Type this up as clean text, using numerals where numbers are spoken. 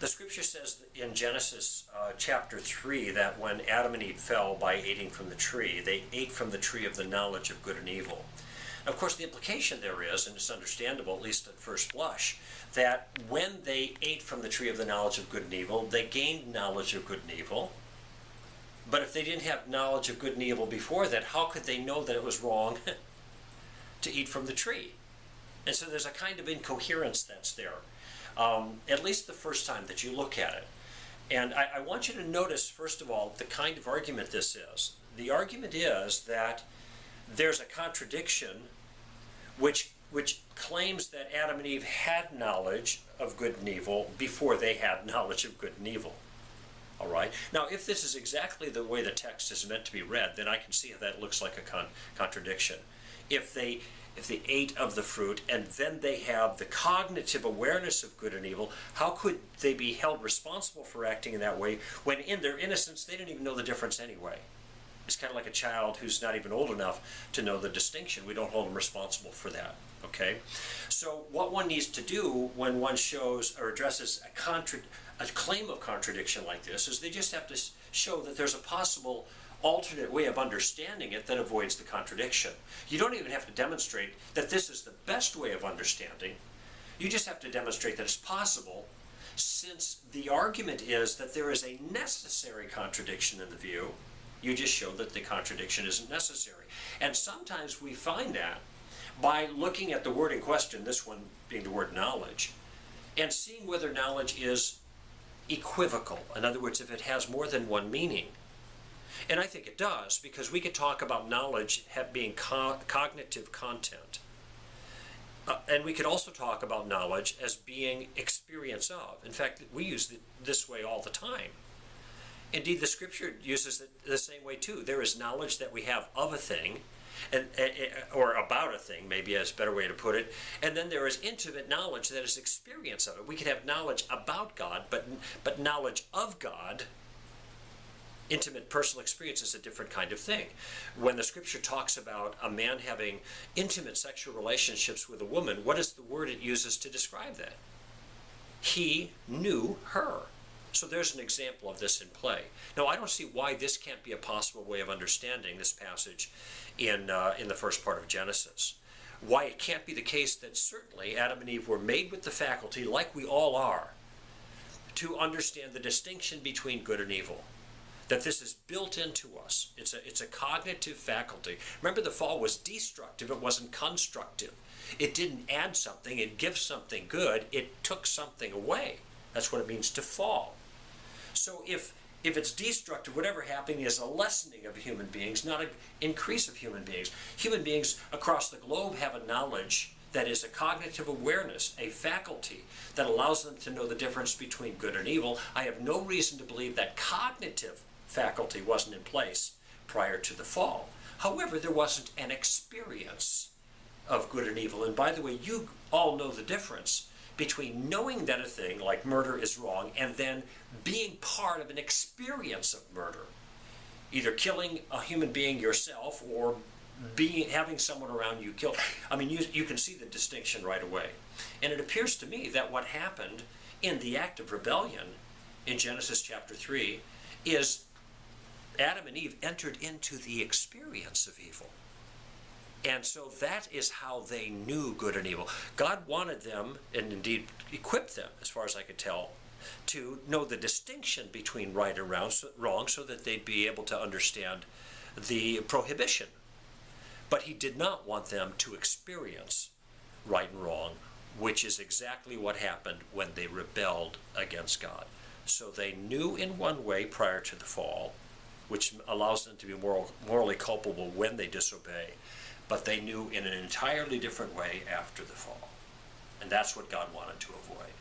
The scripture says in Genesis chapter 3 that when Adam and Eve fell by eating from the tree, they ate from the tree of the knowledge of good and evil. Of course, the implication there is, and it's understandable, at least at first blush, that when they ate from the tree of the knowledge of good and evil, they gained knowledge of good and evil. But if they didn't have knowledge of good and evil before that, how could they know that it was wrong to eat from the tree? And so there's a kind of incoherence that's there, at least the first time that you look at it. And I want you to notice, first of all, the kind of argument this is. The argument is that there's a contradiction which claims that Adam and Eve had knowledge of good and evil before they had knowledge of good and evil. All right. Now, if this is exactly the way the text is meant to be read, then I can see how that looks like a contradiction. If they ate of the fruit and then they have the cognitive awareness of good and evil, how could they be held responsible for acting in that way when in their innocence they didn't even know the difference anyway? It's kind of like a child who's not even old enough to know the distinction. We don't hold them responsible for that, okay? So what one needs to do when one shows or addresses a claim of contradiction like this is they just have to show that there's a possible alternate way of understanding it that avoids the contradiction. You don't even have to demonstrate that this is the best way of understanding. You just have to demonstrate that it's possible, since the argument is that there is a necessary contradiction in the view. You just show that the contradiction isn't necessary. And sometimes we find that by looking at the word in question, this one being the word knowledge, and seeing whether knowledge is equivocal. In other words, if it has more than one meaning. And I think it does, because we could talk about knowledge being cognitive content. And we could also talk about knowledge as being experience of. In fact, we use it this way all the time. Indeed, the scripture uses it the same way too. There is knowledge that we have of a thing, or about a thing, maybe is a better way to put it. And then there is intimate knowledge that is experience of it. We can have knowledge about God, but knowledge of God, intimate personal experience, is a different kind of thing. When the scripture talks about a man having intimate sexual relationships with a woman, what is the word it uses to describe that? He knew her. So there's an example of this in play. Now, I don't see why this can't be a possible way of understanding this passage in the first part of Genesis. Why it can't be the case that certainly Adam and Eve were made with the faculty, like we all are, to understand the distinction between good and evil. That this is built into us. It's a cognitive faculty. Remember, the fall was destructive. It wasn't constructive. It didn't add something. It gives something good. It took something away. That's what it means to fall. So if it's destructive, whatever happening is a lessening of human beings, not an increase of human beings. Human beings across the globe have a knowledge that is a cognitive awareness, a faculty that allows them to know the difference between good and evil. I have no reason to believe that cognitive faculty wasn't in place prior to the fall. However, there wasn't an experience of good and evil. And by the way, you all know the difference between knowing that a thing like murder is wrong and then being part of an experience of murder. Either killing a human being yourself or having someone around you killed. I mean, you can see the distinction right away. And it appears to me that what happened in the act of rebellion in Genesis chapter 3 is Adam and Eve entered into the experience of evil. And so that is how they knew good and evil. God wanted them, and indeed equipped them, as far as I could tell, to know the distinction between right and wrong so that they'd be able to understand the prohibition. But he did not want them to experience right and wrong, which is exactly what happened when they rebelled against God. So they knew in one way prior to the fall, which allows them to be morally culpable when they disobey, but they knew in an entirely different way after the fall. And that's what God wanted to avoid.